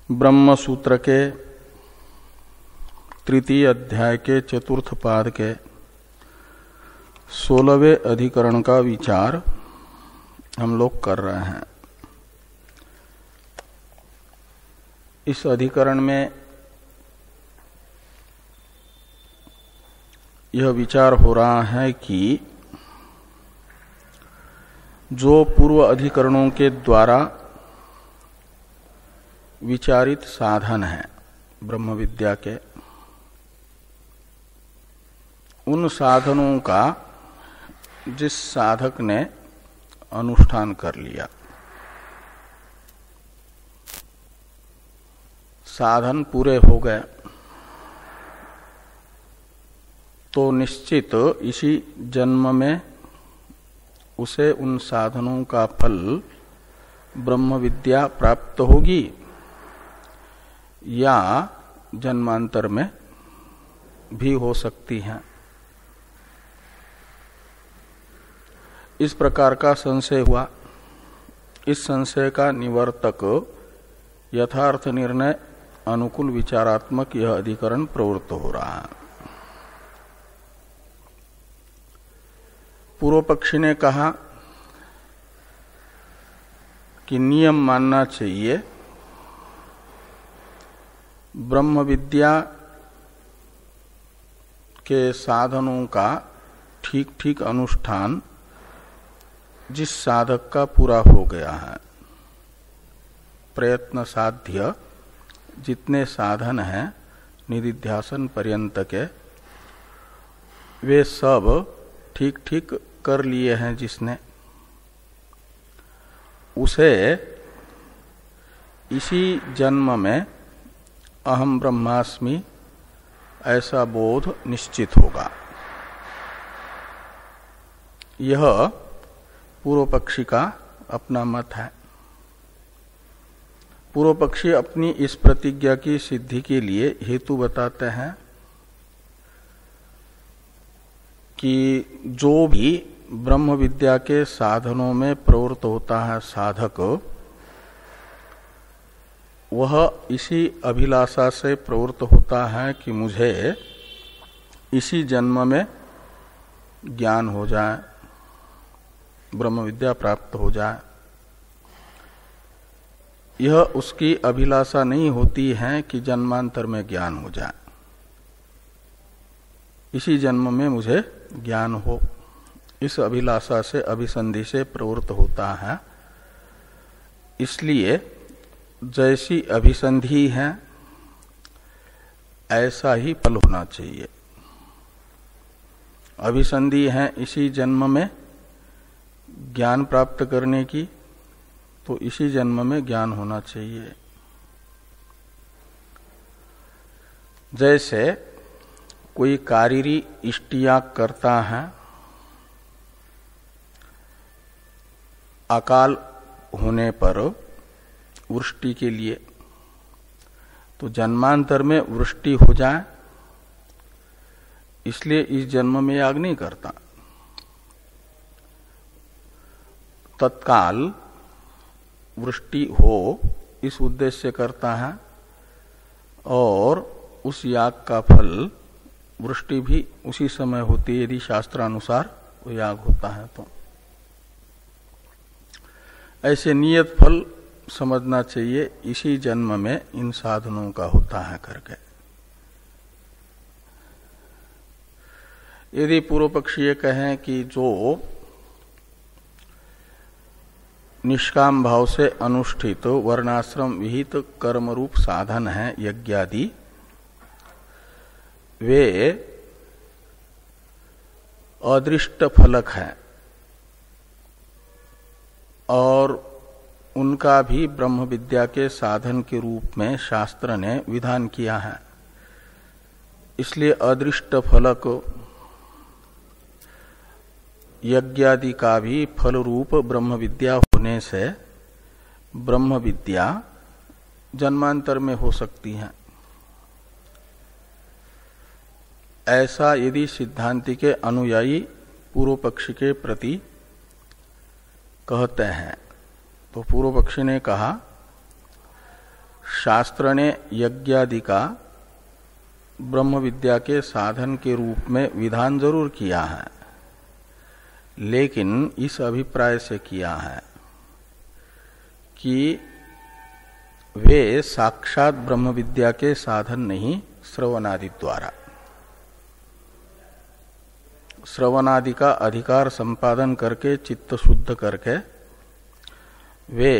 ब्रह्म सूत्र के तृतीय अध्याय के चतुर्थ पाद के 16वें अधिकरण का विचार हम लोग कर रहे हैं। इस अधिकरण में यह विचार हो रहा है कि जो पूर्व अधिकरणों के द्वारा विचारित साधन है ब्रह्म विद्या के, उन साधनों का जिस साधक ने अनुष्ठान कर लिया, साधन पूरे हो गए, तो निश्चित इसी जन्म में उसे उन साधनों का फल ब्रह्म विद्या प्राप्त होगी या जन्मांतर में भी हो सकती है। इस प्रकार का संशय हुआ। इस संशय का निवर्तक यथार्थ निर्णय अनुकूल विचारात्मक यह अधिकरण प्रवृत्त हो रहा है। पूर्व पक्षी ने कहा कि नियम मानना चाहिए ब्रह्म विद्या के साधनों का ठीक ठीक अनुष्ठान जिस साधक का पूरा हो गया है, प्रयत्न साध्य जितने साधन हैं निधिध्यासन पर्यंत के, वे सब ठीक ठीक कर लिए हैं जिसने, उसे इसी जन्म में अहम ब्रह्मास्मि ऐसा बोध निश्चित होगा। यह पूर्व पक्षी का अपना मत है। पूर्व पक्षी अपनी इस प्रतिज्ञा की सिद्धि के लिए हेतु बताते हैं कि जो भी ब्रह्म विद्या के साधनों में प्रवृत्त होता है साधक, वह इसी अभिलाषा से प्रवृत्त होता है कि मुझे इसी जन्म में ज्ञान हो जाए, ब्रह्म विद्या प्राप्त हो जाए। यह उसकी अभिलाषा नहीं होती है कि जन्मांतर में ज्ञान हो जाए, इसी जन्म में मुझे ज्ञान हो, इस अभिलाषा से अभिसंधि से प्रवृत्त होता है। इसलिए जैसी अभिसंधि है ऐसा ही फल होना चाहिए। अभिसंधि है इसी जन्म में ज्ञान प्राप्त करने की, तो इसी जन्म में ज्ञान होना चाहिए। जैसे कोई कारीरी इष्टियाग करता है, अकाल होने पर वृष्टि के लिए, तो जन्मांतर में वृष्टि हो जाए इसलिए इस जन्म में याग नहीं करता, तत्काल वृष्टि हो इस उद्देश्य से करता है, और उस याग का फल वृष्टि भी उसी समय होती है यदि शास्त्रानुसार वो याग होता है। तो ऐसे नियत फल समझना चाहिए इसी जन्म में इन साधनों का होता है करके। यदि पूर्व पक्षी ये कहें कि जो निष्काम भाव से अनुष्ठित वर्णाश्रम विहित कर्म रूप साधन है यज्ञादि, वे अदृष्ट फलक है और उनका भी ब्रह्म विद्या के साधन के रूप में शास्त्र ने विधान किया है। इसलिए अदृष्ट फलक यज्ञादि का भी फल रूप ब्रह्म विद्या होने से ब्रह्म विद्या जन्मांतर में हो सकती है। ऐसा यदि सिद्धांति के अनुयायी पूर्व पक्षी के प्रति कहते हैं तो पूर्व पक्षी ने कहा शास्त्र ने यज्ञादि का ब्रह्म विद्या के साधन के रूप में विधान जरूर किया है, लेकिन इस अभिप्राय से किया है कि वे साक्षात ब्रह्म विद्या के साधन नहीं, श्रवणादि द्वारा श्रवणादि का अधिकार संपादन करके चित्त शुद्ध करके वे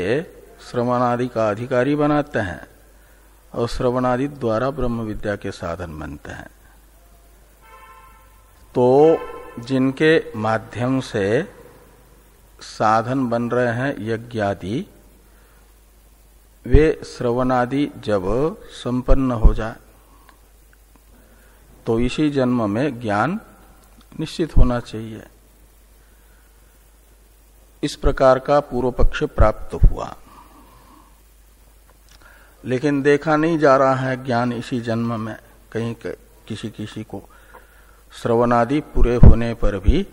श्रवणादि का अधिकारी बनाते हैं और श्रवणादि द्वारा ब्रह्म विद्या के साधन बनते हैं। तो जिनके माध्यम से साधन बन रहे हैं यज्ञादि, वे श्रवणादि जब संपन्न हो जाए तो इसी जन्म में ज्ञान निश्चित होना चाहिए। इस प्रकार का पूर्व पक्ष प्राप्त हुआ, लेकिन देखा नहीं जा रहा है ज्ञान इसी जन्म में। कहीं किसी किसी को श्रवणादि पूरे होने पर भी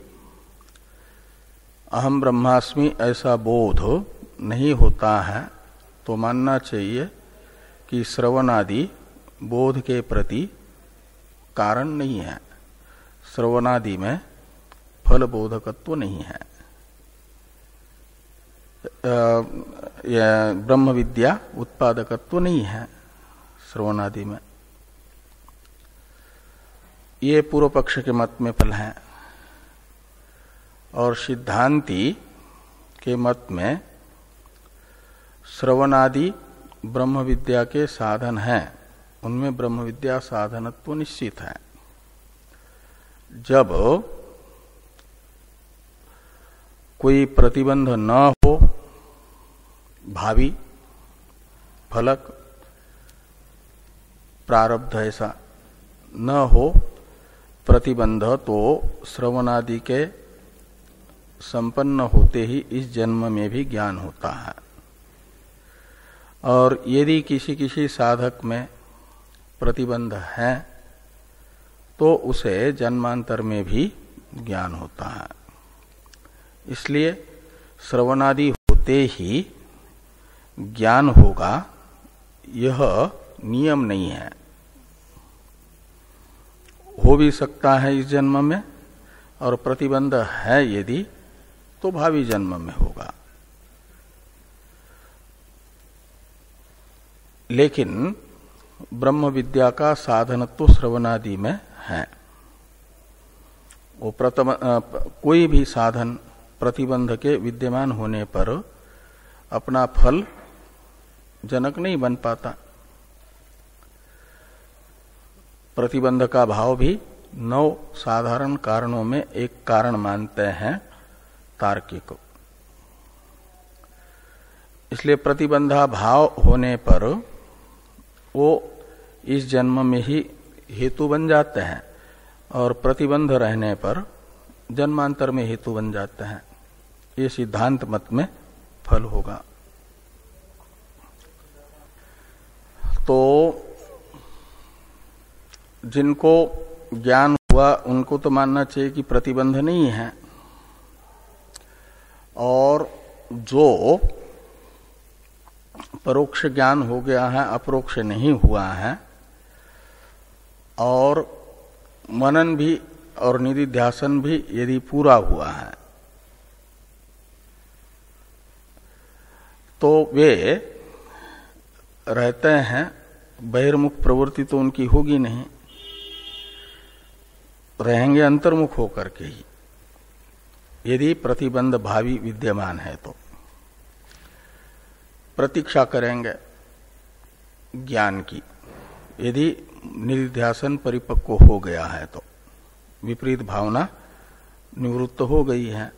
अहम ब्रह्मास्मि ऐसा बोध नहीं होता है, तो मानना चाहिए कि श्रवणादि बोध के प्रति कारण नहीं है, श्रवणादि में फल बोधकत्व नहीं है, ब्रह्म विद्या उत्पादकत्व नहीं है श्रवणादि में। ये पूर्व पक्ष के मत में फल है। और सिद्धांती के मत में श्रवणादि ब्रह्म विद्या के साधन हैं, उनमें ब्रह्म विद्या साधनत्व निश्चित है। जब कोई प्रतिबंध न हो, भावी फलक प्रारब्ध ऐसा न हो प्रतिबंध, तो श्रवणादि के संपन्न होते ही इस जन्म में भी ज्ञान होता है। और यदि किसी किसी साधक में प्रतिबंध है तो उसे जन्मांतर में भी ज्ञान होता है। इसलिए श्रवणादि होते ही ज्ञान होगा, यह नियम नहीं है। हो भी सकता है इस जन्म में, और प्रतिबंध है यदि तो भावी जन्म में होगा। लेकिन ब्रह्म विद्या का साधनत्व श्रवणादि में है। वो कोई भी साधन प्रतिबंध के विद्यमान होने पर अपना फल जनक नहीं बन पाता। प्रतिबंध का भाव भी 9 साधारण कारणों में एक कारण मानते हैं तार्किक। इसलिए प्रतिबंधा भाव होने पर वो इस जन्म में ही हेतु बन जाते हैं, और प्रतिबंध रहने पर जन्मांतर में हेतु बन जाते हैं। ये सिद्धांत मत में फल होगा। तो जिनको ज्ञान हुआ उनको तो मानना चाहिए कि प्रतिबंध नहीं है, और जो परोक्ष ज्ञान हो गया है, अपरोक्ष नहीं हुआ है, और मनन भी और निधिध्यासन भी यदि पूरा हुआ है, तो वे रहते हैं। बहिर्मुख प्रवृत्ति तो उनकी होगी नहीं, रहेंगे अंतर्मुख होकर के ही, यदि प्रतिबंध भावी विद्यमान है तो प्रतीक्षा करेंगे ज्ञान की। यदि निधिध्यासन परिपक्व हो गया है तो विपरीत भावना निवृत्त हो गई है,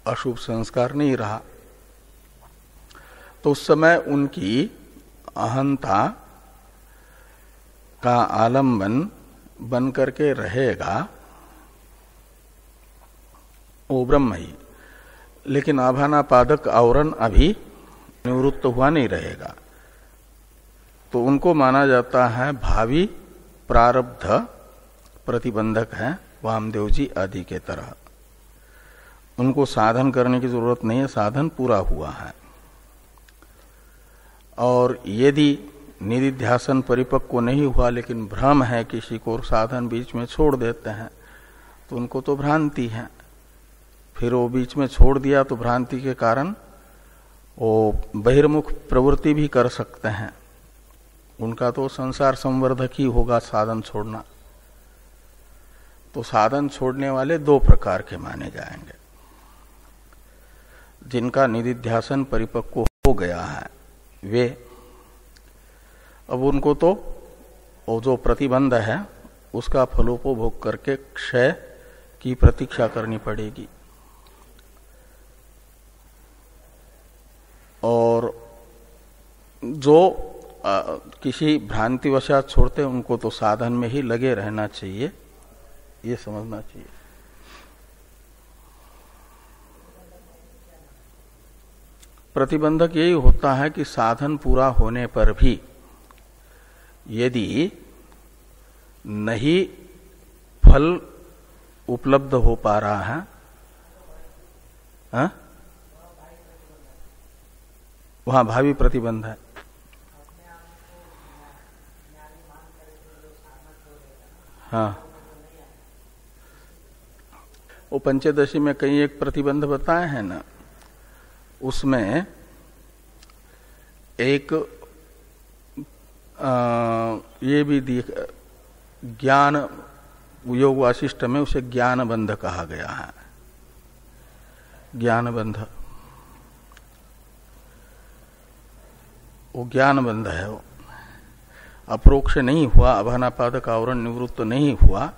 अशुभ संस्कार नहीं रहा, तो उस समय उनकी अहंता का आलंबन बन करके रहेगा वो ब्रह्म ही। लेकिन आभानापादक आवरण अभी निवृत्त हुआ नहीं रहेगा, तो उनको माना जाता है भावी प्रारब्ध प्रतिबंधक है, वामदेव जी आदि के तरह। उनको साधन करने की जरूरत नहीं है, साधन पूरा हुआ है। और यदि निधिध्यासन परिपक्व नहीं हुआ लेकिन भ्रम है किसी को और साधन बीच में छोड़ देते हैं तो उनको तो भ्रांति है। फिर वो बीच में छोड़ दिया तो भ्रांति के कारण वो बहिर्मुख प्रवृत्ति भी कर सकते हैं, उनका तो संसार संवर्धक ही होगा साधन छोड़ना। तो साधन छोड़ने वाले दो प्रकार के माने जाएंगे। जिनका निधिध्यासन परिपक्व हो गया है वे, अब उनको तो वो जो प्रतिबंध है उसका फलोपभोग करके क्षय की प्रतीक्षा करनी पड़ेगी। और जो किसी भ्रांतिवशात छोड़ते उनको तो साधन में ही लगे रहना चाहिए, ये समझना चाहिए। प्रतिबंधक यही होता है कि साधन पूरा होने पर भी यदि नहीं फल उपलब्ध हो पा रहा है, वहां भावी प्रतिबंध है। हाँ, वो पंचदशी में कई एक प्रतिबंध बताए हैं ना, उसमें एक ये भी ज्ञान योग वासिष्ठ में उसे ज्ञान बंध कहा गया है। ज्ञान बंध, वो ज्ञान बंध है, वो अप्रोक्ष नहीं हुआ, अभानापादक आवरण निवृत्त नहीं हुआ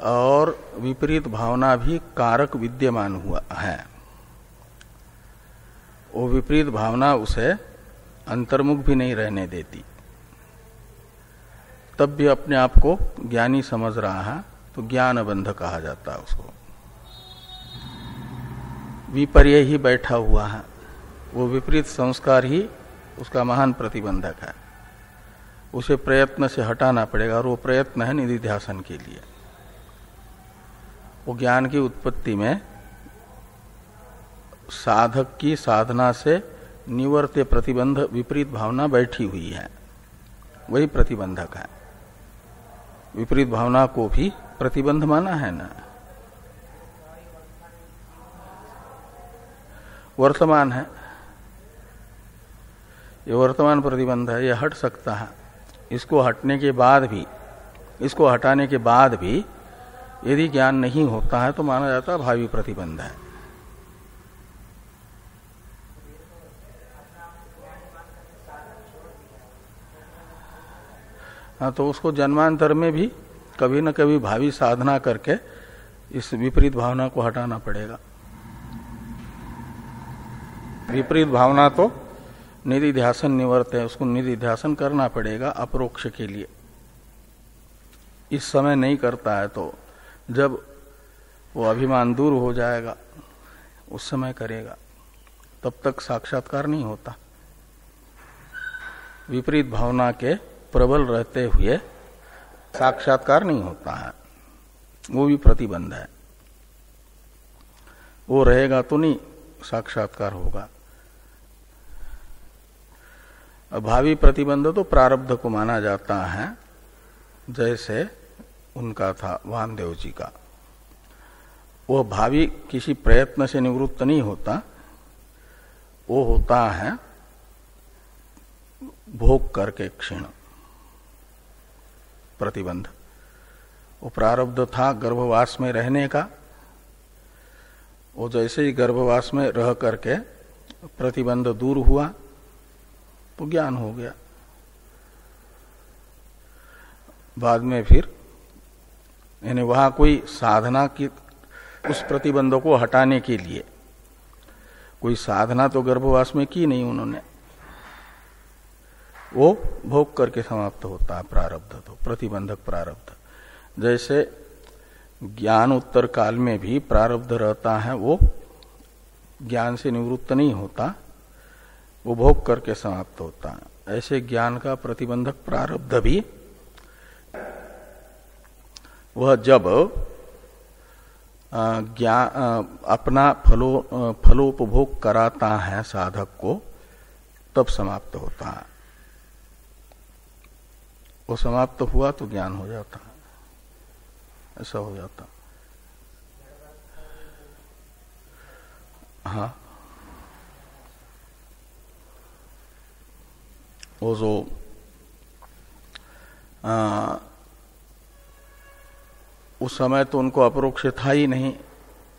और विपरीत भावना भी कारक विद्यमान हुआ है। वो विपरीत भावना उसे अंतर्मुख भी नहीं रहने देती, तब भी अपने आप को ज्ञानी समझ रहा है तो ज्ञान बंध कहा जाता है उसको। विपर्य ही बैठा हुआ है, वो विपरीत संस्कार ही उसका महान प्रतिबंधक है, उसे प्रयत्न से हटाना पड़ेगा और वो प्रयत्न है निधिध्यासन के लिए। वो ज्ञान की उत्पत्ति में साधक की साधना से निवर्त्य प्रतिबंध विपरीत भावना बैठी हुई है, वही प्रतिबंधक है। विपरीत भावना को भी प्रतिबंध माना है ना, वर्तमान है, ये वर्तमान प्रतिबंध है, ये हट सकता है। इसको हटने के बाद भी, इसको हटाने के बाद भी यदि ज्ञान नहीं होता है तो माना जाता है भावी प्रतिबंध है। हाँ, तो उसको जन्मांतर में भी कभी न कभी भावी साधना करके इस विपरीत भावना को हटाना पड़ेगा। विपरीत भावना तो निधिध्यासन निवर्त है, उसको निधिध्यासन करना पड़ेगा अपरोक्ष के लिए। इस समय नहीं करता है तो जब वो अभिमान दूर हो जाएगा उस समय करेगा, तब तक साक्षात्कार नहीं होता। विपरीत भावना के प्रबल रहते हुए साक्षात्कार नहीं होता है, वो भी प्रतिबंध है। वो रहेगा तो नहीं साक्षात्कार होगा। भावी प्रतिबंध तो प्रारब्ध को माना जाता है, जैसे उनका था वामदेव जी का। वो भावी किसी प्रयत्न से निवृत्त नहीं होता, वो होता है भोग करके क्षीण प्रतिबंध। वो प्रारब्ध था गर्भवास में रहने का, वो जैसे ही गर्भवास में रह करके प्रतिबंध दूर हुआ तो ज्ञान हो गया। बाद में फिर यानी वहां कोई साधना की उस प्रतिबंधों को हटाने के लिए कोई साधना तो गर्भवास में की नहीं उन्होंने, वो भोग करके समाप्त होता है प्रारब्ध, तो प्रतिबंधक प्रारब्ध। जैसे ज्ञान उत्तर काल में भी प्रारब्ध रहता है, वो ज्ञान से निवृत्त नहीं होता, वो भोग करके समाप्त होता है। ऐसे ज्ञान का प्रतिबंधक प्रारब्ध भी वह जब अपना फलोपभोग कराता है साधक को, तब समाप्त होता है। वो समाप्त हुआ तो ज्ञान हो जाता है, ऐसा हो जाता। हाँ, वो जो उस समय तो उनको अपरोक्ष था ही नहीं।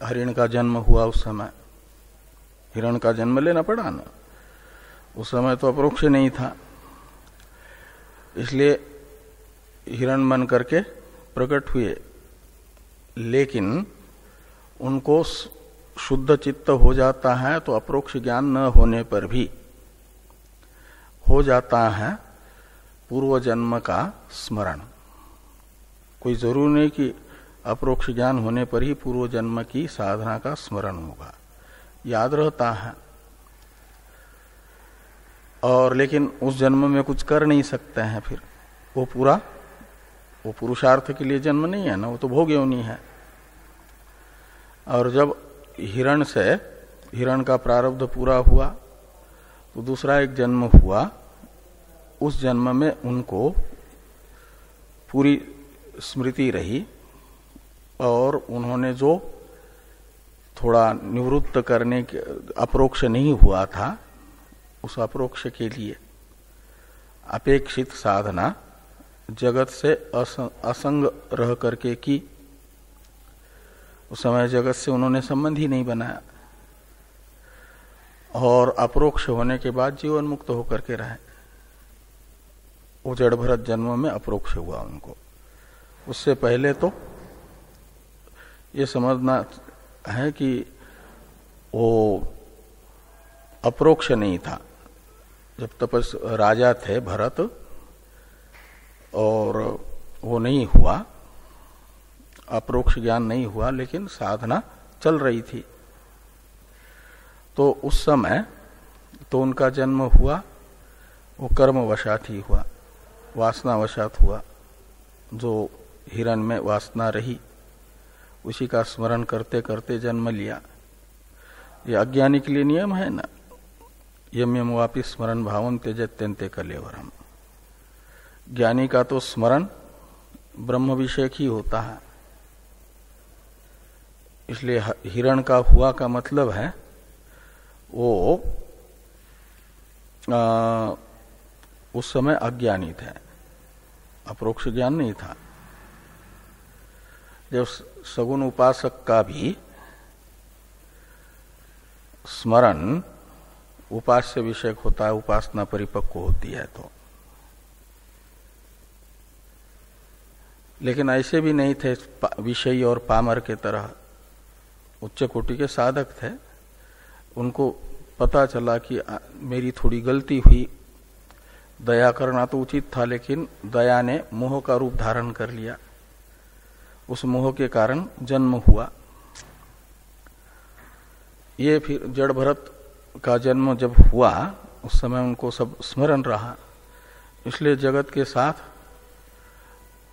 हरिण का जन्म हुआ उस समय, हिरण का जन्म लेना पड़ा ना, उस समय तो अपरोक्ष नहीं था, इसलिए हिरण बन करके प्रकट हुए। लेकिन उनको शुद्ध चित्त हो जाता है तो अपरोक्ष ज्ञान न होने पर भी हो जाता है पूर्व जन्म का स्मरण। कोई जरूरी नहीं कि अपरोक्ष ज्ञान होने पर ही पूर्व जन्म की साधना का स्मरण होगा, याद रहता है। और लेकिन उस जन्म में कुछ कर नहीं सकते हैं, फिर वो पुरुषार्थ के लिए जन्म नहीं है ना, वो तो भोग योनि है। और जब हिरण का प्रारब्ध पूरा हुआ तो दूसरा एक जन्म हुआ, उस जन्म में उनको पूरी स्मृति रही और उन्होंने जो थोड़ा निवृत्त करने के अपरोक्ष नहीं हुआ था, उस अपरोक्ष के लिए अपेक्षित साधना जगत से असंग रह करके की। उस समय जगत से उन्होंने संबंध ही नहीं बनाया और अपरोक्ष होने के बाद जीवन मुक्त होकर के रहे। वो जड़ भरत जन्म में अपरोक्ष हुआ उनको। उससे पहले तो ये समझना है कि वो अपरोक्ष नहीं था। जब राजा थे भरत और वो नहीं हुआ, अपरोक्ष ज्ञान नहीं हुआ, लेकिन साधना चल रही थी। तो उस समय तो उनका जन्म हुआ, वो कर्मवशात ही हुआ, वासनावशात हुआ। जो हिरण में वासना रही उसी का स्मरण करते करते जन्म लिया। ये अज्ञानी के लिए नियम है ना, यम यम वापि स्मरण भावम त्यजत्यन्ते कलेवरम। ज्ञानी का तो स्मरण ब्रह्म विषयक ही होता है। इसलिए हिरण का हुआ का मतलब है वो उस समय अज्ञानी थे, अपरोक्ष ज्ञान नहीं था। जब सगुण उपासक का भी स्मरण उपास्य विषयक होता है, उपासना परिपक्व होती है तो। लेकिन ऐसे भी नहीं थे विषयी और पामर के तरह, उच्च कोटि के साधक थे। उनको पता चला कि मेरी थोड़ी गलती हुई, दया करना तो उचित था, लेकिन दया ने मोह का रूप धारण कर लिया। उस मोह के कारण जन्म हुआ। ये फिर जड़ भरत का जन्म जब हुआ उस समय उनको सब स्मरण रहा। इसलिए जगत के साथ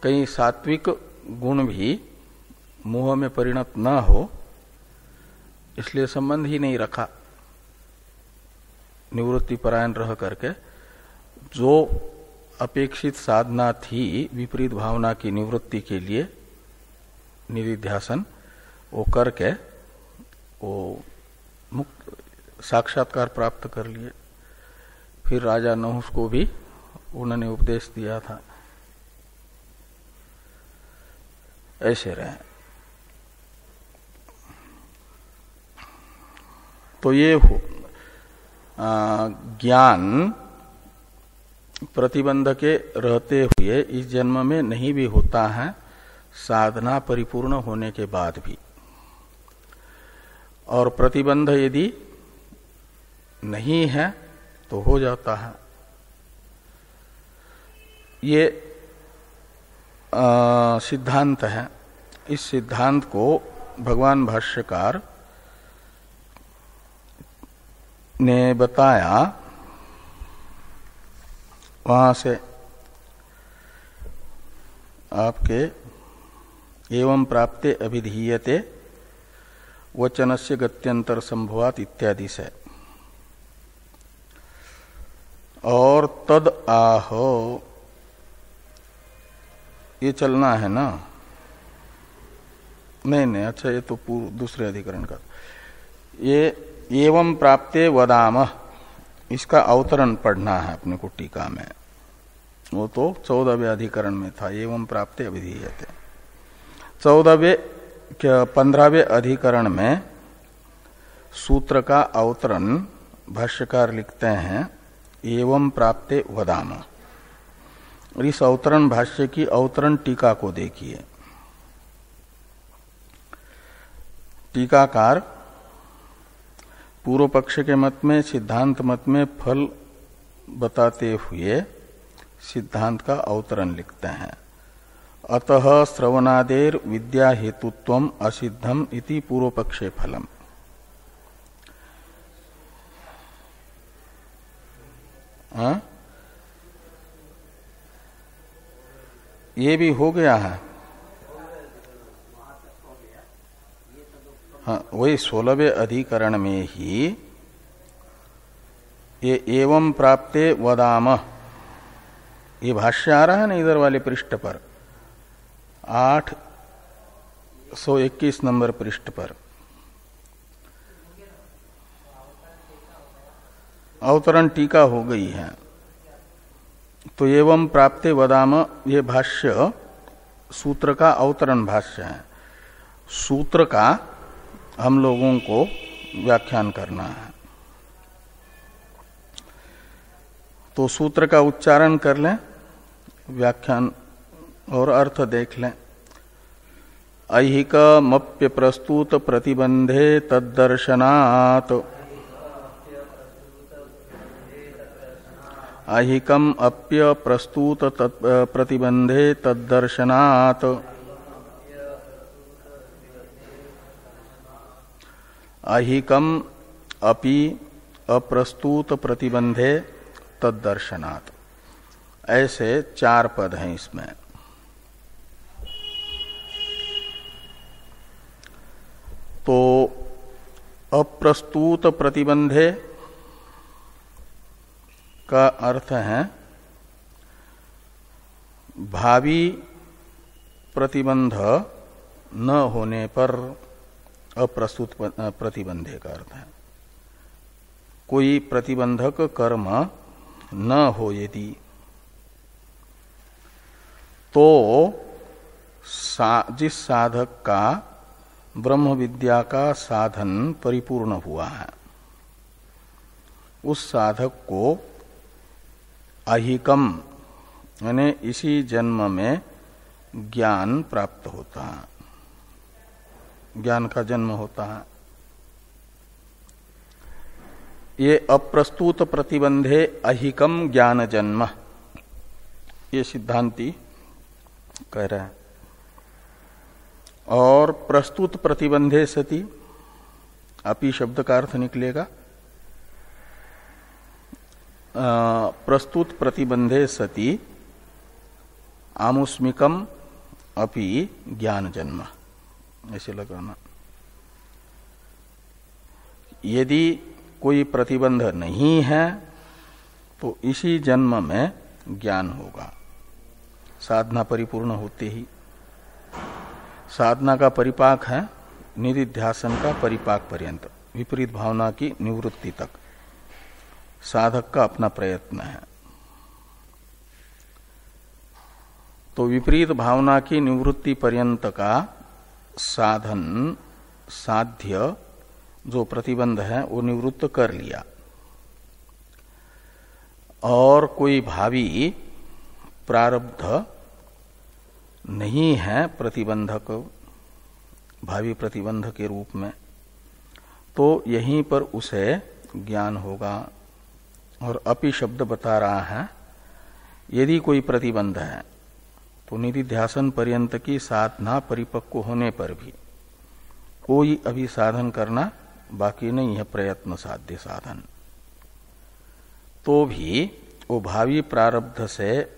कई सात्विक गुण भी मोह में परिणत न हो, इसलिए संबंध ही नहीं रखा। निवृत्ति परायण रह करके जो अपेक्षित साधना थी विपरीत भावना की निवृत्ति के लिए, निधिध्यासन, वो करके वो मुक्त साक्षात्कार प्राप्त कर लिए। फिर राजा नहुष को भी उन्होंने उपदेश दिया था, ऐसे रहे। तो ये ज्ञान प्रतिबंध के रहते हुए इस जन्म में नहीं भी होता है, साधना परिपूर्ण होने के बाद भी। और प्रतिबंध यदि नहीं है तो हो जाता है। ये सिद्धांत है। इस सिद्धांत को भगवान भाष्यकार ने बताया, वहां से आपके एवं प्राप्ते अभिधीयते वचनस्य गत्यंतर संभवात इत्यादि से। और तद आह, ये चलना है ना? नहीं, अच्छा, ये तो दूसरे अधिकरण का। ये एवं प्राप्ते वदाम, इसका अवतरण पढ़ना है अपने को टीका में। वो तो 14वें अधिकरण में था, एवं प्राप्ते अभिधीयते। 15वें अधिकरण में सूत्र का अवतरण भाष्यकार लिखते हैं एवं प्राप्ते वदाम। और इस अवतरण भाष्य की अवतरण टीका को देखिए। टीकाकार पूर्व पक्ष के मत में, सिद्धांत मत में फल बताते हुए सिद्धांत का अवतरण लिखते हैं। अतः श्रवणादेर विद्या हेतुत्वम असिद्धम इति पूर्व पक्षे फलम। ये भी हो गया है। हाँ, वही 16वें अधिकरण में ही ये एवं प्राप्ते वदाम, ये भाष्य आ रहा है ना इधर वाले पृष्ठ पर, 821 नंबर पृष्ठ पर। अवतरण टीका हो गई है। तो एवं प्राप्ते वदाम, ये भाष्य सूत्र का अवतरण भाष्य है। सूत्र का हम लोगों को व्याख्यान करना है। तो सूत्र का उच्चारण कर लें, व्याख्यान और अर्थ देख लें। ऐहिकमप्य प्रस्तुत प्रतिबंधे तद्दर्शनात्, ऐहिकम अप्य प्रस्तुत प्रतिबंधे तद्दर्शनात्, ऐहिकम अपि अप्रस्तुत प्रतिबंधे तद्दर्शनात्। ऐसे 4 पद हैं इसमें। तो अप्रस्तुत प्रतिबंधे का अर्थ है भावी प्रतिबंध न होने पर अप्रस्तुत प्रतिबंधे का अर्थ है। कोई प्रतिबंधक कर्म न हो यदि, तो जिस साधक का ब्रह्म विद्या का साधन परिपूर्ण हुआ है, उस साधक को ऐहिकम यानी इसी जन्म में ज्ञान प्राप्त होता है, ज्ञान का जन्म होता है। ये अप्रस्तुत प्रतिबंधे ऐहिकम ज्ञान जन्म, ये सिद्धांती कह रहे हैं। और प्रस्तुत प्रतिबंधे सति, अपि शब्द का अर्थ निकलेगा प्रस्तुत प्रतिबंधे सति आमुष्मिकम अपि ज्ञान जन्म, ऐसे लगाना। यदि कोई प्रतिबंध नहीं है तो इसी जन्म में ज्ञान होगा, साधना परिपूर्ण होते ही। साधना का परिपाक है निधिध्यासन का परिपाक पर्यंत, विपरीत भावना की निवृत्ति तक साधक का अपना प्रयत्न है। तो विपरीत भावना की निवृत्ति पर्यंत का साधन साध्य जो प्रतिबंध है वो निवृत्त कर लिया, और कोई भावी प्रारब्ध नहीं है प्रतिबंधक, भावी प्रतिबंध के रूप में, तो यहीं पर उसे ज्ञान होगा। और अपि शब्द बता रहा है यदि कोई प्रतिबंध है तो निधिध्यासन पर्यंत की साधना परिपक्व होने पर भी कोई अभी साधन करना बाकी नहीं है, प्रयत्न साध्य साधन, तो भी वो भावी प्रारब्ध से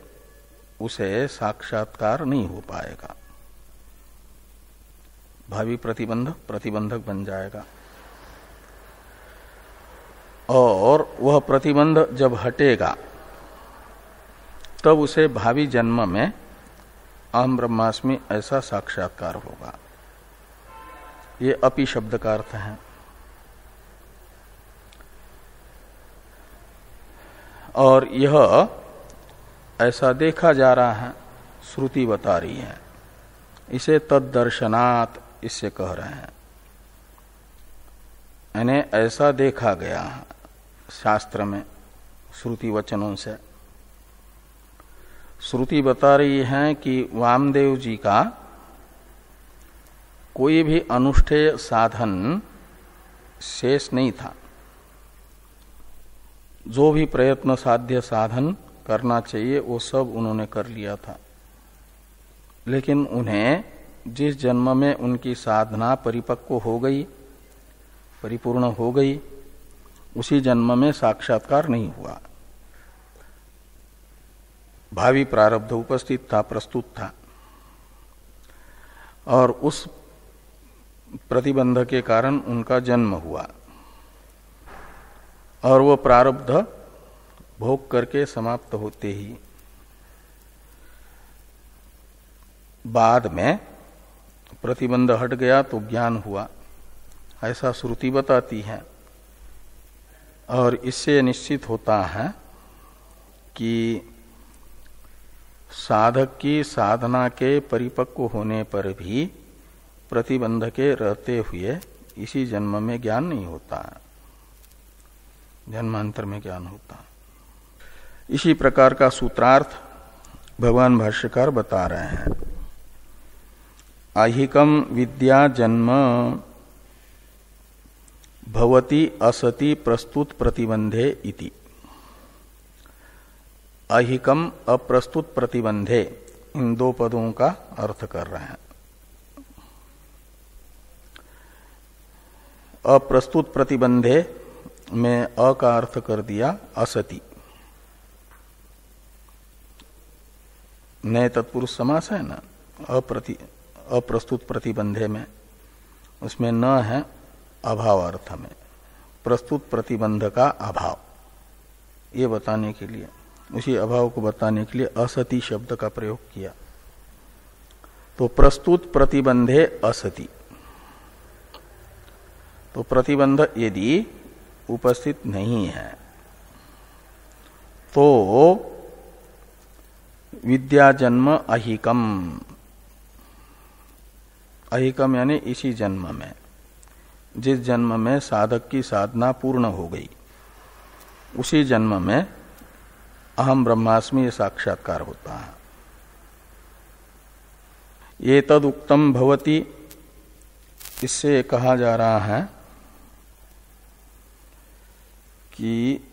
उसे साक्षात्कार नहीं हो पाएगा, भावी प्रतिबंधक बन जाएगा। और वह प्रतिबंध जब हटेगा तब उसे भावी जन्म में अहम ब्रह्मास्मि ऐसा साक्षात्कार होगा। ये अपि शब्द का अर्थ है। और यह ऐसा देखा जा रहा है, श्रुति बता रही है, इसे तद्दर्शनात् इससे कह रहे हैं, यानी ऐसा देखा गया है शास्त्र में श्रुति वचनों से। श्रुति बता रही है कि वामदेव जी का कोई भी अनुष्ठेय साधन शेष नहीं था। जो भी प्रयत्न साध्य साधन करना चाहिए वो सब उन्होंने कर लिया था, लेकिन उन्हें जिस जन्म में उनकी साधना परिपक्व हो गई, परिपूर्ण हो गई, उसी जन्म में साक्षात्कार नहीं हुआ। भावी प्रारब्ध उपस्थित था, प्रस्तुत था, और उस प्रतिबंध के कारण उनका जन्म हुआ, और वो प्रारब्ध भोग करके समाप्त होते ही बाद में प्रतिबंध हट गया तो ज्ञान हुआ, ऐसा श्रुति बताती है। और इससे निश्चित होता है कि साधक की साधना के परिपक्व होने पर भी प्रतिबंध के रहते हुए इसी जन्म में ज्ञान नहीं होता, जन्मांतर में ज्ञान होता। इसी प्रकार का सूत्रार्थ भगवान भाष्यकार बता रहे हैं। आहिकम विद्या जन्म भवति असति प्रस्तुत प्रतिबंधे इति। अहिकम अप्रस्तुत प्रतिबंधे, इन दो पदों का अर्थ कर रहे हैं। अप्रस्तुत प्रतिबंधे में अ का अर्थ कर दिया असति, नए तत्पुरुष समास है ना। अप्रस्तुत प्रतिबंधे में उसमें न है अभाव अर्थ में, प्रस्तुत प्रतिबंध का अभाव, ये बताने के लिए, उसी अभाव को बताने के लिए असति शब्द का प्रयोग किया। तो प्रस्तुत प्रतिबंधे असति, तो प्रतिबंध यदि उपस्थित नहीं है तो विद्या जन्म अहिकम, अहिकम यानी इसी जन्म में, जिस जन्म में साधक की साधना पूर्ण हो गई, उसी जन्म में अहम ब्रह्मास्मि साक्षात्कार होता है। ये तद उक्तम भवति, इससे कहा जा रहा है कि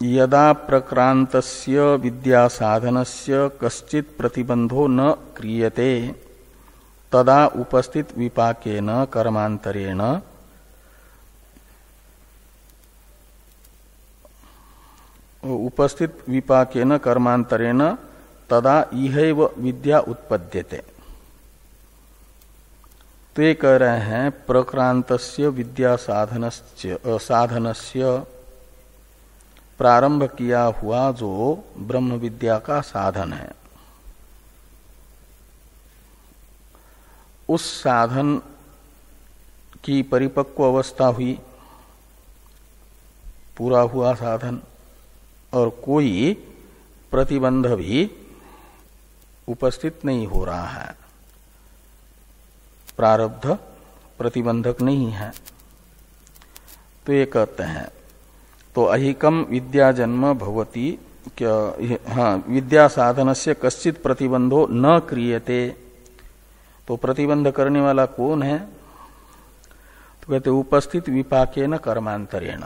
यदा प्रक्रांतस्य विद्या साधनस्य कश्चित् प्रतिबंधो न क्रियते तदा उपस्थित विपाकेन कर्मांतरेण उपस्थित विपाकेन कर्मांतरेण तदा इहैव विद्या उत्पद्यते। तो ये कह रहे हैं प्रक्रांतस्य विद्या साधनस्य प्रारंभ किया हुआ जो ब्रह्म विद्या का साधन है, उस साधन की परिपक्व अवस्था हुई, पूरा हुआ साधन, और कोई प्रतिबंध भी उपस्थित नहीं हो रहा है, प्रारब्ध प्रतिबंधक नहीं है। तो ये कहते हैं, तो अहिकम विद्या जन्म भवति, क्या, हाँ, विद्या साधन से कश्चित प्रतिबंधो न क्रियते। तो प्रतिबंध करने वाला कौन है? तो कहते उपस्थित विपाकेन कर्मांतरेण।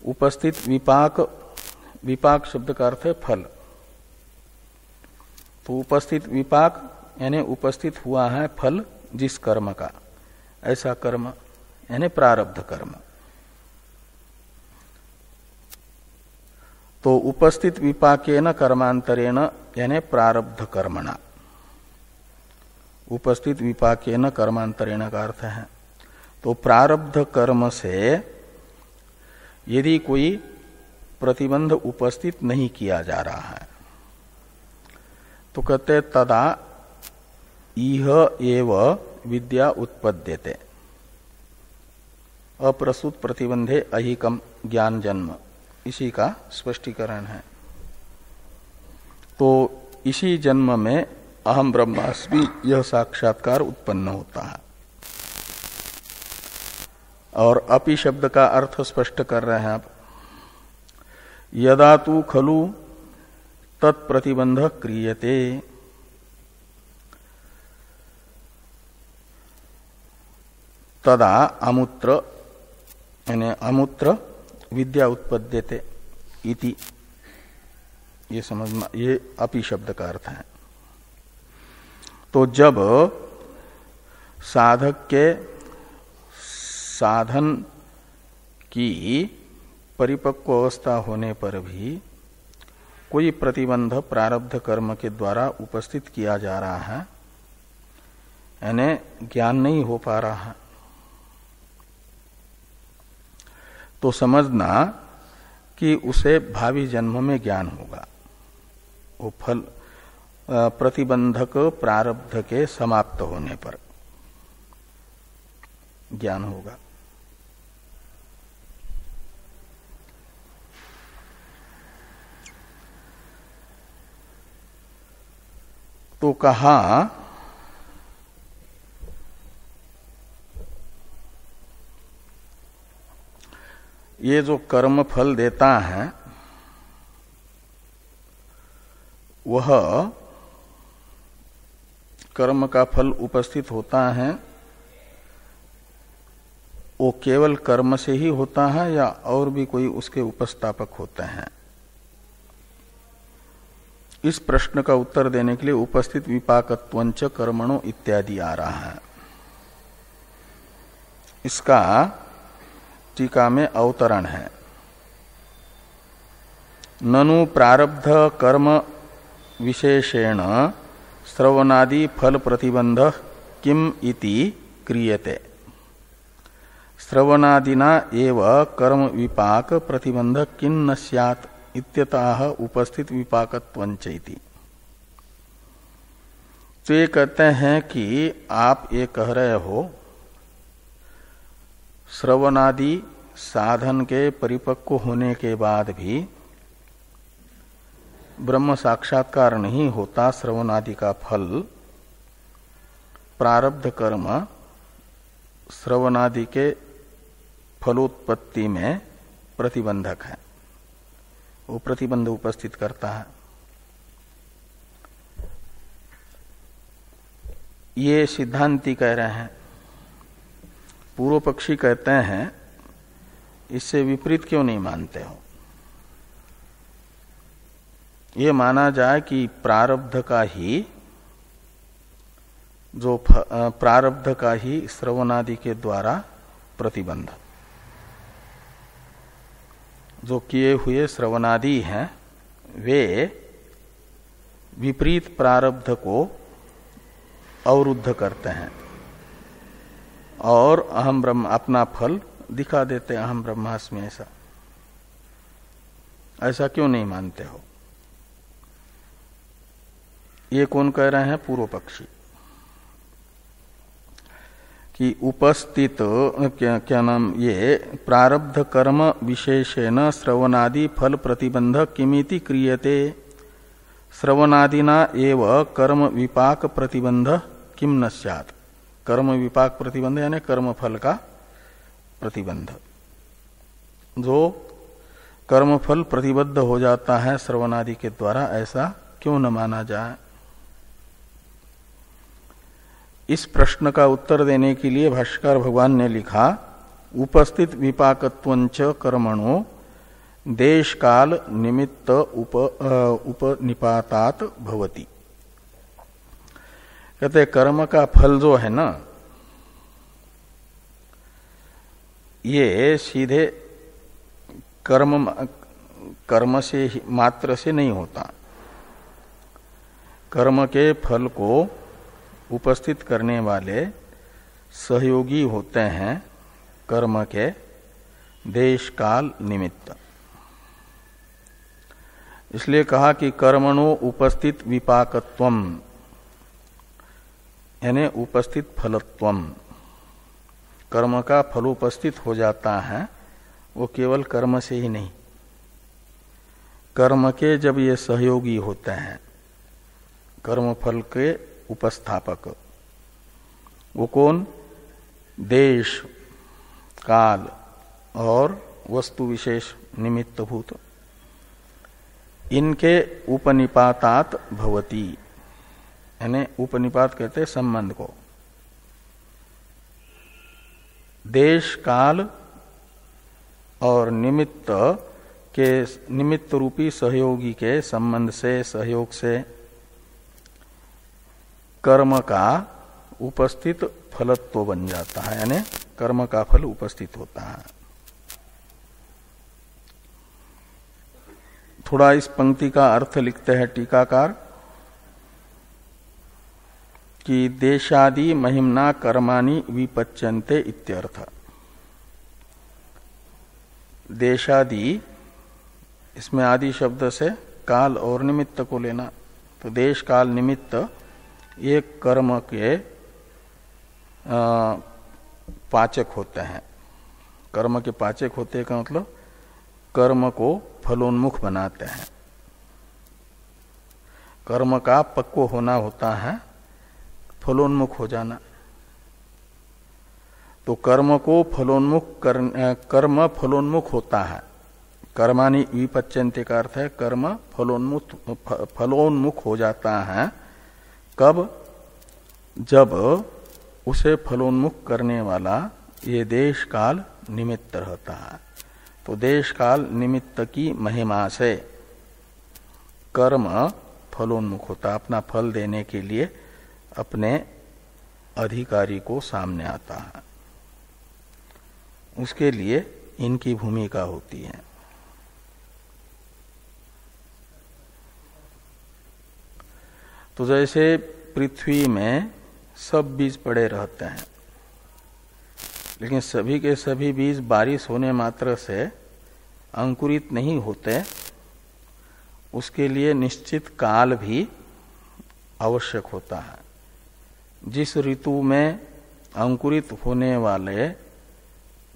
उपस्थित विपाक, विपाक शब्द का अर्थ है फल। तो उपस्थित विपाक यानी उपस्थित हुआ है फल जिस कर्म का, ऐसा कर्म यानी प्रारब्ध कर्म। तो उपस्थित विपाकेन कर्मांतरेण यानी प्रारब्ध कर्मणा, उपस्थित विपाकेन कर्मांतरेण का अर्थ है। तो प्रारब्ध कर्म से यदि कोई प्रतिबंध उपस्थित नहीं किया जा रहा है। तो कहते तदा इह एव विद्या उत्पद्यते, अप्रसूत प्रतिबंधे अहिकम ज्ञान जन्म, इसी का स्पष्टीकरण है। तो इसी जन्म में अहम ब्रह्मास्मि यह साक्षात्कार उत्पन्न होता है। और अपि शब्द का अर्थ स्पष्ट कर रहे हैं आप। यदा तु खलु तत्प्रतिबंध क्रियते, तदा अमूत्र यानी अमूत्र विद्या उत्पद्यते इति, ये समझना, ये अपि शब्द का अर्थ है। तो जब साधक के साधन की परिपक्व अवस्था होने पर भी कोई प्रतिबंध प्रारब्ध कर्म के द्वारा उपस्थित किया जा रहा है, यानी ज्ञान नहीं हो पा रहा है, तो समझना कि उसे भावी जन्म में ज्ञान होगा। वो फल प्रतिबंधक प्रारब्ध के समाप्त होने पर ज्ञान होगा। तो कहा ये जो कर्म फल देता है वह कर्म का फल उपस्थित होता है, वो केवल कर्म से ही होता है या और भी कोई उसके उपस्थापक होते हैं? इस प्रश्न का उत्तर देने के लिए उपस्थित विपाकत्वंच कर्मणो इत्यादि आ रहा है। इसका टीका में अवतरण है। ननु प्रारब्ध कर्म विशेषेण श्रवणादि फल प्रतिबंध किम इति क्रियते, श्रवणादिना एव कर्म विपाक प्रतिबंध किन न स्यात् इत्यतः उपस्थित विपाकत्वंच इति। तो ये कहते हैं कि आप ये कह रहे हो श्रवणादि साधन के परिपक्व होने के बाद भी ब्रह्म साक्षात्कार नहीं होता, श्रवणादि का फल प्रारब्ध कर्म श्रवणादि के फलोत्पत्ति में प्रतिबंधक है, वो प्रतिबंध उपस्थित करता है। ये सिद्धांती कह रहे हैं। पूर्व पक्षी कहते हैं इससे विपरीत क्यों नहीं मानते हो? ये माना जाए कि प्रारब्ध का ही जो प्रारब्ध का ही श्रवणादि के द्वारा प्रतिबंध, जो किए हुए श्रवणादि हैं वे विपरीत प्रारब्ध को अवरुद्ध करते हैं और अहम ब्रह्म अपना फल दिखा देते हैं, अहम ब्रह्मास्मि। ऐसा क्यों नहीं मानते हो? ये कौन कह रहे हैं? पूर्व पक्षी। कि उपस्थित क्या नाम, ये प्रारब्ध कर्म विशेषेण श्रवणादि फल प्रतिबंध किमिति क्रियते, श्रवणादिना एव कर्म विपाक प्रतिबंध किम न स्यात्। कर्म विपाक प्रतिबंध यानी कर्म फल का प्रतिबंध, जो कर्म फल प्रतिबद्ध हो जाता है श्रवणादि के द्वारा, ऐसा क्यों न माना जाए? इस प्रश्न का उत्तर देने के लिए भाष्यकार भगवान ने लिखा, उपस्थित विपाकत्वंच कर्मणो देश काल निमित्त उपनिपातात भवति। कहते कर्म का फल जो है ना, ये सीधे कर्म से ही मात्र से नहीं होता। कर्म के फल को उपस्थित करने वाले सहयोगी होते हैं कर्म के देश काल निमित्त। इसलिए कहा कि कर्मणो उपस्थित विपाकत्वम, यानी उपस्थित फलत्वम, कर्म का फलोपस्थित हो जाता है वो केवल कर्म से ही नहीं, कर्म के जब ये सहयोगी होते हैं, कर्म फल के उपस्थापक, वो कौन? देश, काल और वस्तु विशेष निमित्तभूत, इनके उपनिपातात भवति, यानी उपनिपात कहते हैं संबंध को। देश, काल और निमित्त रूपी सहयोगी के संबंध से, सहयोग से कर्म का उपस्थित फलत्व बन जाता है, यानी कर्म का फल उपस्थित होता है। थोड़ा इस पंक्ति का अर्थ लिखते हैं टीकाकार कि देशादि महिम्ना कर्माणि विपच्यन्ते इत्यर्थ। देशादि, इसमें आदि शब्द से काल और निमित्त को लेना, तो देश काल निमित्त ये कर्म के पाचक होते हैं। कर्म के पाचक होते का मतलब कर्म को फलोन्मुख बनाते हैं। कर्म का पक्व होना होता है फलोन्मुख हो जाना। तो कर्म को कर्म फलोन्मुख होता है। कर्माणि विपच्यन्ते का अर्थ है कर्म फलोन्मुख हो जाता है। कब? जब उसे फलोन्मुख करने वाला ये देश काल निमित्त रहता है। तो देश काल निमित्त की महिमा से कर्म फलोन्मुख होता है, अपना फल देने के लिए अपने अधिकारी को सामने आता है, उसके लिए इनकी भूमिका होती है। तो जैसे पृथ्वी में सब बीज पड़े रहते हैं, लेकिन सभी के सभी बीज बारिश होने मात्र से अंकुरित नहीं होते, उसके लिए निश्चित काल भी आवश्यक होता है। जिस ऋतु में अंकुरित होने वाले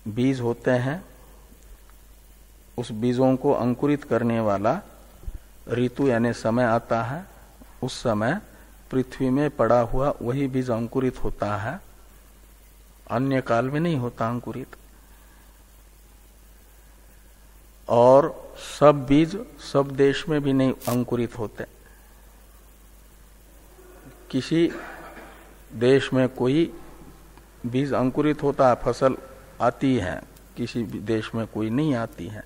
बीज होते हैं, उस बीजों को अंकुरित करने वाला ऋतु यानी समय आता है, उस समय पृथ्वी में पड़ा हुआ वही बीज अंकुरित होता है, अन्य काल में नहीं होता अंकुरित। और सब बीज सब देश में भी नहीं अंकुरित होते। किसी देश में कोई बीज अंकुरित होता है, फसल आती है, किसी देश में कोई नहीं आती है।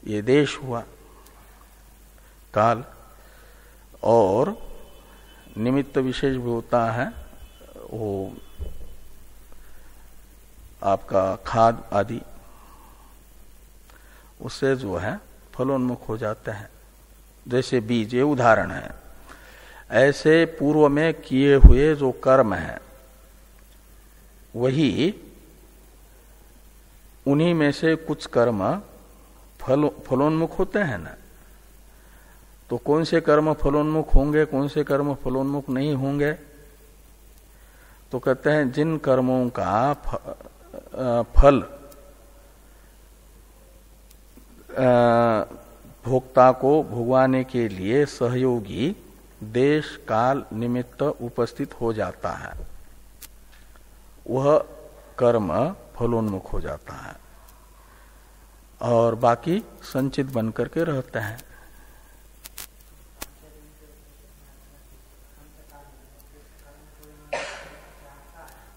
ये देश हुआ काल। और निमित्त विशेष भी होता है, वो आपका खाद आदि, उससे जो है फलोन्मुख हो जाते हैं। जैसे बीज, ये उदाहरण है। ऐसे पूर्व में किए हुए जो कर्म है वही उन्हीं में से कुछ कर्म फलोन्मुख होते हैं ना। तो कौन से कर्म फलोन्मुख होंगे, कौन से कर्म फलोन्मुख नहीं होंगे? तो कहते हैं जिन कर्मों का फल भोक्ता को भोगवाने के लिए सहयोगी देश काल निमित्त उपस्थित हो जाता है, वह कर्म फलोन्मुख हो जाता है और बाकी संचित बन करके रहते हैं।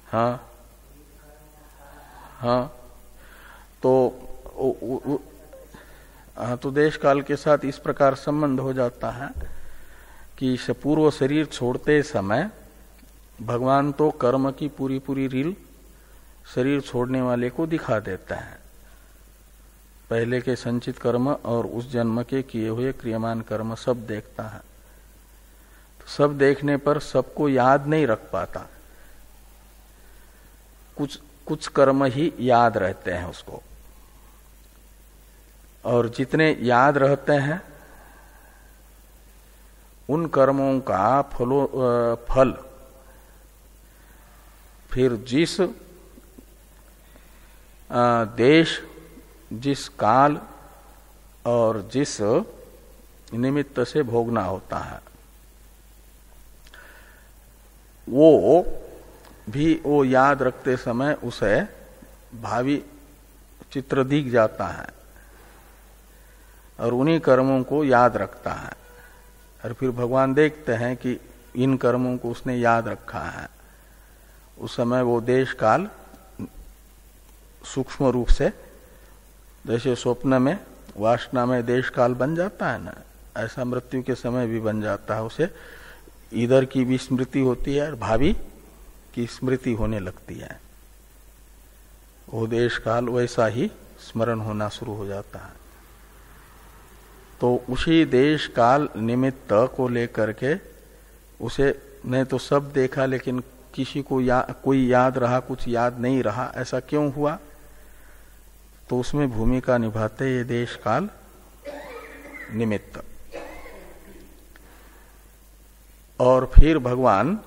हाँ हाँ, तो देश काल के साथ इस प्रकार संबंध हो जाता है कि पूर्व शरीर छोड़ते समय भगवान तो कर्म की पूरी पूरी रील शरीर छोड़ने वाले को दिखा देता है। पहले के संचित कर्म और उस जन्म के किए हुए क्रियमान कर्म सब देखता है। तो सब देखने पर सबको याद नहीं रख पाता, कुछ कर्म ही याद रहते हैं उसको। और जितने याद रहते हैं उन कर्मों का फल फिर जिस देश, जिस काल और जिस निमित्त से भोगना होता है, वो भी वो याद रखते समय उसे भावी चित्र दिख जाता है और उन्हीं कर्मों को याद रखता है। और फिर भगवान देखते हैं कि इन कर्मों को उसने याद रखा है। उस समय वो देश काल सूक्ष्म रूप से, जैसे स्वप्न में वासना में देश काल बन जाता है ना, ऐसा मृत्यु के समय भी बन जाता है। उसे इधर की भी स्मृति होती है और भावी की स्मृति होने लगती है। वो देश काल वैसा ही स्मरण होना शुरू हो जाता है। तो उसी देश काल निमित्त को लेकर के उसे ने तो सब देखा, लेकिन किसी को कोई याद रहा, कुछ याद नहीं रहा। ऐसा क्यों हुआ? तो उसमें भूमिका निभाते ये देश काल निमित्त। और फिर भगवान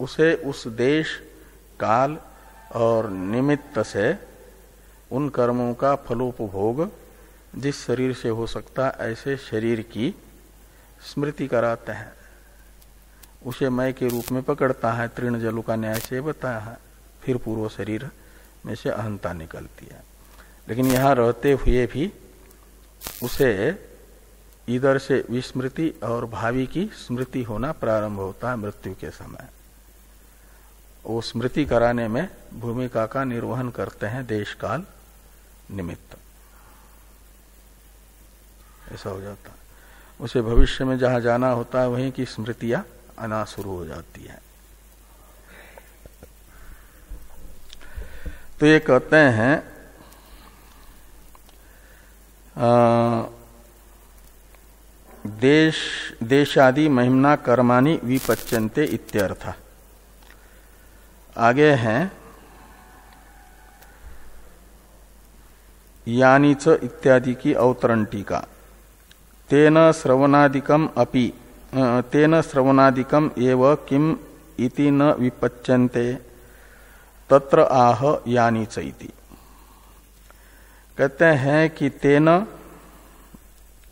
उसे उस देश काल और निमित्त से उन कर्मों का फलोपभोग जिस शरीर से हो सकता ऐसे शरीर की स्मृति कराते हैं। उसे मय के रूप में पकड़ता है, तृण जलु का न्याय से बताया है। फिर पूर्व शरीर में से अहंता निकलती है। लेकिन यहाँ रहते हुए भी उसे इधर से विस्मृति और भावी की स्मृति होना प्रारंभ होता है मृत्यु के समय। वो स्मृति कराने में भूमिका का निर्वहन करते हैं देश काल निमित्त। ऐसा हो जाता है। उसे भविष्य में जहां जाना होता है वहीं की स्मृतियां आना शुरू हो जाती है। तो ये कहते हैं देशादि महिमना कर्माणि विपच्यन्ते इत्यर्थ। आगे हैं यानी च इत्यादि की अवतरण टीका। तेन श्रवणादिकम अपि तेन श्रवणादिकम एव किम इति न विपच्यन्ते तत्र आह यानी च इति। कहते हैं कि तेन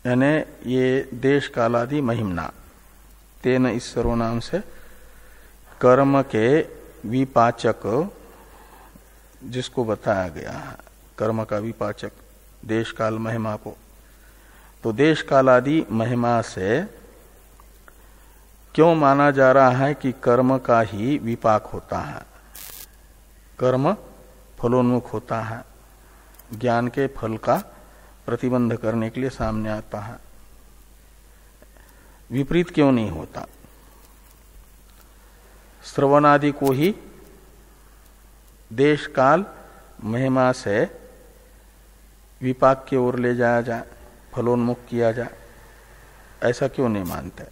यानी ये देश कालादि महिमना, तेन इस सर्वनाम से कर्म के विपाचक जिसको बताया गया है, कर्म का विपाचक देश काल महिमा को, तो देश कालादि महिमा से क्यों माना जा रहा है कि कर्म का ही विपाक होता है, कर्म फलोन्मुख होता है, ज्ञान के फल का प्रतिबंध करने के लिए सामने आता है। विपरीत क्यों नहीं होता? श्रवणादि को ही देश काल महिमा से विपाक की ओर ले जाया जाए, फलोन्मुख किया जाए, ऐसा क्यों नहीं मानते?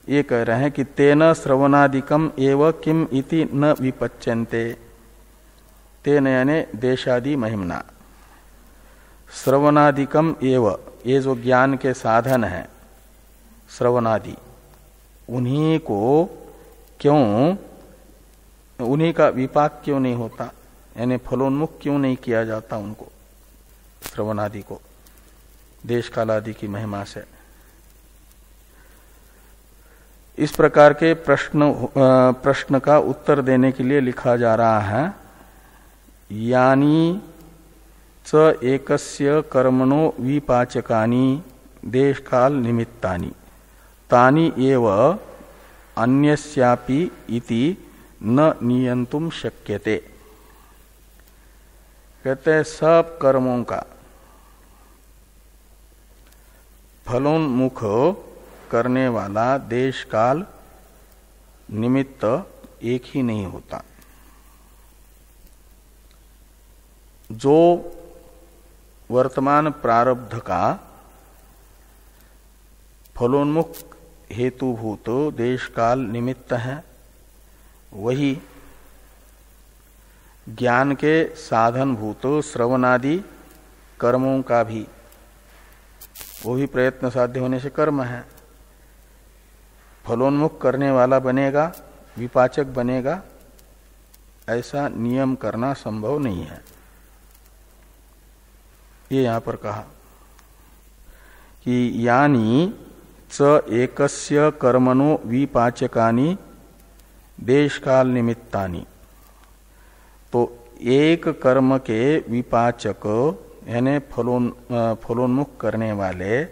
ये कह रहे हैं कि तेन श्रवणादिकम एव किम इति न विपच्यन्ते। तेन यानी देशादि महिमना, श्रवणादिकम एव, ये जो ज्ञान के साधन है श्रवणादि, उन्हीं को क्यों, उन्हीं का विपाक क्यों नहीं होता, यानी फलोन्मुख क्यों नहीं किया जाता उनको, श्रवणादि को देश कालादि की महिमा से। इस प्रकार के प्रश्न का उत्तर देने के लिए लिखा जा रहा है यानी च एकस्य कर्मणो विपाचकानि देश काल निमित्तानि तानि एव अन्यस्यापि इति न नियंतुम शक्यते। कहते हैं सब कर्मों का फलोन्मुख करने वाला देश काल निमित्त एक ही नहीं होता। जो वर्तमान प्रारब्ध का फलोन्मुख हेतुभूत देश काल निमित्त है, वही ज्ञान के साधनभूत श्रवणादि कर्मों का भी, वो भी प्रयत्न साध्य होने से कर्म है, फलोन्मुख करने वाला बनेगा, विपाचक बनेगा, ऐसा नियम करना संभव नहीं है। ये यहां पर कहा कि यानी च एकस्य कर्मणो विपाचकानि देशकाल निमित्तानि, तो एक कर्म के विपाचक यानी फलोन्मुख करने वाले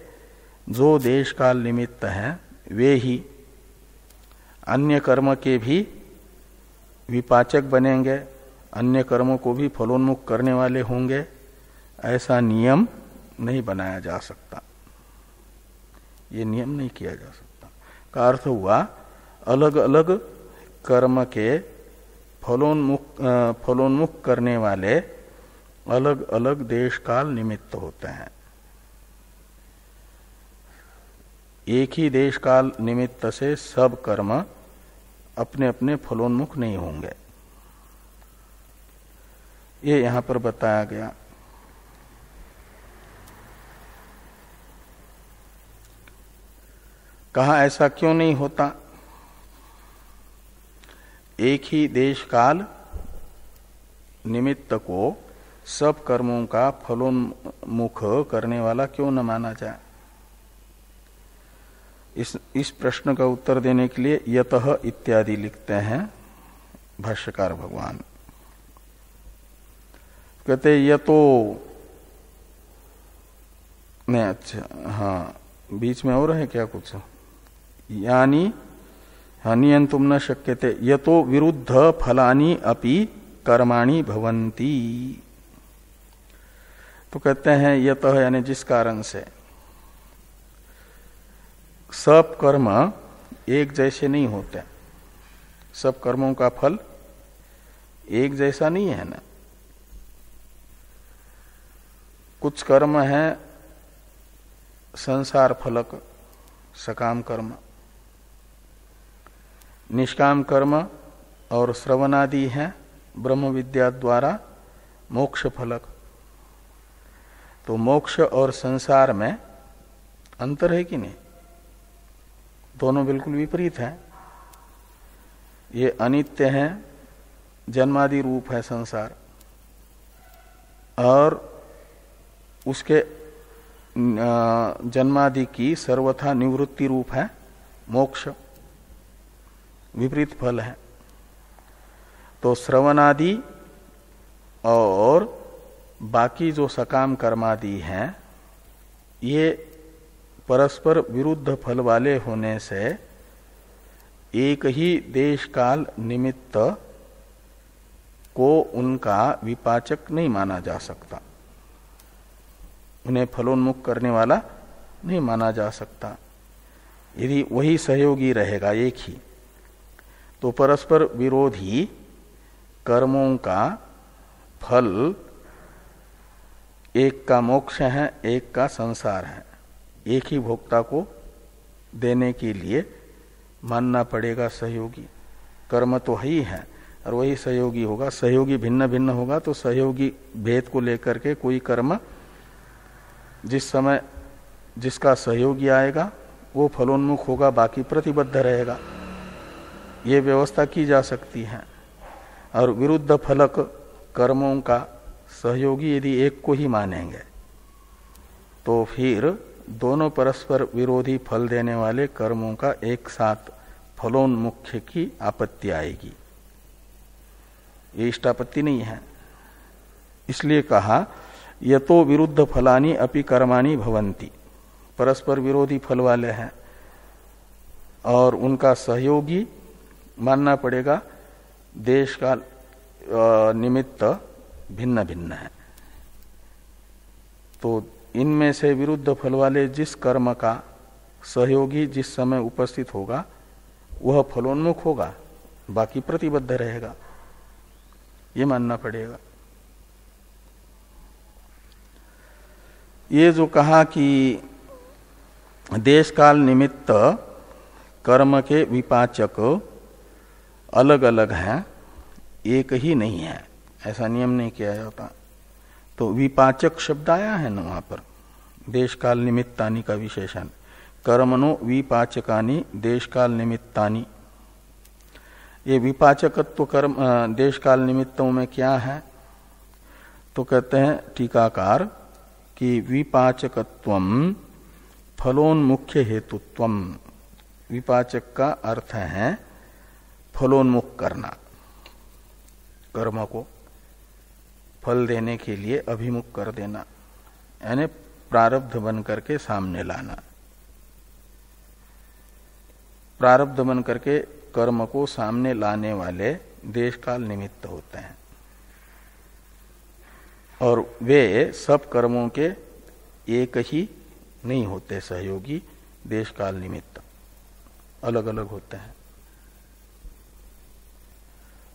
जो देशकाल निमित्त हैं वे ही अन्य कर्म के भी विपाचक बनेंगे, अन्य कर्मों को भी फलोन्मुख करने वाले होंगे, ऐसा नियम नहीं बनाया जा सकता। ये नियम नहीं किया जा सकता। का अर्थ हुआ अलग अलग कर्म के फलोन्मुख करने वाले अलग अलग देश काल निमित्त होते हैं। एक ही देश काल निमित्त से सब कर्म अपने अपने फलोन्मुख नहीं होंगे। ये यहां पर बताया गया। कहा ऐसा क्यों नहीं होता? एक ही देश काल निमित्त को सब कर्मों का फलोन्मुख करने वाला क्यों न माना जाए? इस प्रश्न का उत्तर देने के लिए यतः इत्यादि लिखते हैं भाष्यकार भगवान। कहते यतो नहीं, अच्छा हाँ, बीच में और है क्या कुछ? यानी नियंतुम न शक्यते यतो विरुद्ध फलानि अपि कर्माणि भवन्ति। तो कहते हैं यतः यानी जिस कारण से सब कर्म एक जैसे नहीं होते, सब कर्मों का फल एक जैसा नहीं है ना। कुछ कर्म है संसार फलक सकाम कर्म, निष्काम कर्म और श्रवणादि है ब्रह्म विद्या द्वारा मोक्ष फलक। तो मोक्ष और संसार में अंतर है कि नहीं? दोनों बिल्कुल विपरीत हैं। ये अनित्य है, जन्मादि रूप है संसार, और उसके जन्मादि की सर्वथा निवृत्ति रूप है मोक्ष, विपरीत फल है। तो श्रवणादि और बाकी जो सकाम कर्मादि हैं ये परस्पर विरुद्ध फल वाले होने से एक ही देश काल निमित्त को उनका विपाचक नहीं माना जा सकता, उन्हें फलोन्मुख करने वाला नहीं माना जा सकता। यदि वही सहयोगी रहेगा एक ही, तो परस्पर विरोधी कर्मों का फल एक का मोक्ष है, एक का संसार है, एक ही भोक्ता को देने के लिए मानना पड़ेगा सहयोगी। कर्म तो ही है और वही सहयोगी होगा। सहयोगी भिन्न भिन्न होगा तो सहयोगी भेद को लेकर के कोई कर्म जिस समय जिसका सहयोगी आएगा वो फलोन्मुख होगा, बाकी प्रतिबद्ध रहेगा। ये व्यवस्था की जा सकती है। और विरुद्ध फलक कर्मों का सहयोगी यदि एक को ही मानेंगे तो फिर दोनों परस्पर विरोधी फल देने वाले कर्मों का एक साथ फलोन्मुख्य की आपत्ति आएगी। ये इष्टापत्ति नहीं है। इसलिए कहा यतो विरुद्ध फलानि अपि कर्माणि भवन्ति, परस्पर विरोधी फल वाले हैं और उनका सहयोगी मानना पड़ेगा, देश का निमित्त भिन्न भिन्न है। तो इनमें से विरुद्ध फल वाले जिस कर्म का सहयोगी जिस समय उपस्थित होगा वह फलोन्मुख होगा, बाकी प्रतिबद्ध रहेगा, ये मानना पड़ेगा। ये जो कहा कि देश काल निमित्त कर्म के विपाचक अलग अलग हैं, एक ही नहीं है, ऐसा नियम नहीं किया जाता। तो विपाचक शब्द आया है ना वहां पर, देश काल निमित्तानि का विशेषण। कर्मणो विपाचकानि देश काल निमित्तानि। ये विपाचकत्व कर्म देश काल निमित्तों में क्या है? तो कहते हैं टीकाकार कि विपाचकत्वम फलोन्मुख्य हेतुत्वम। विपाचक का अर्थ है फलोन्मुख करना, कर्म को फल देने के लिए अभिमुख कर देना, यानी प्रारब्ध बन करके सामने लाना। प्रारब्ध बन करके कर्म को सामने लाने वाले देश काल निमित्त होते हैं, और वे सब कर्मों के एक ही नहीं होते सहयोगी, देश काल निमित्त अलग अलग होते हैं।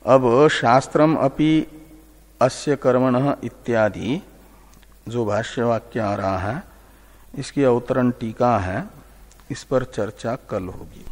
अब शास्त्रम अपि अस्य कर्मणः इत्यादि जो भाष्य वाक्य आ रहा है, इसकी अवतरण टीका है, इस पर चर्चा कल होगी।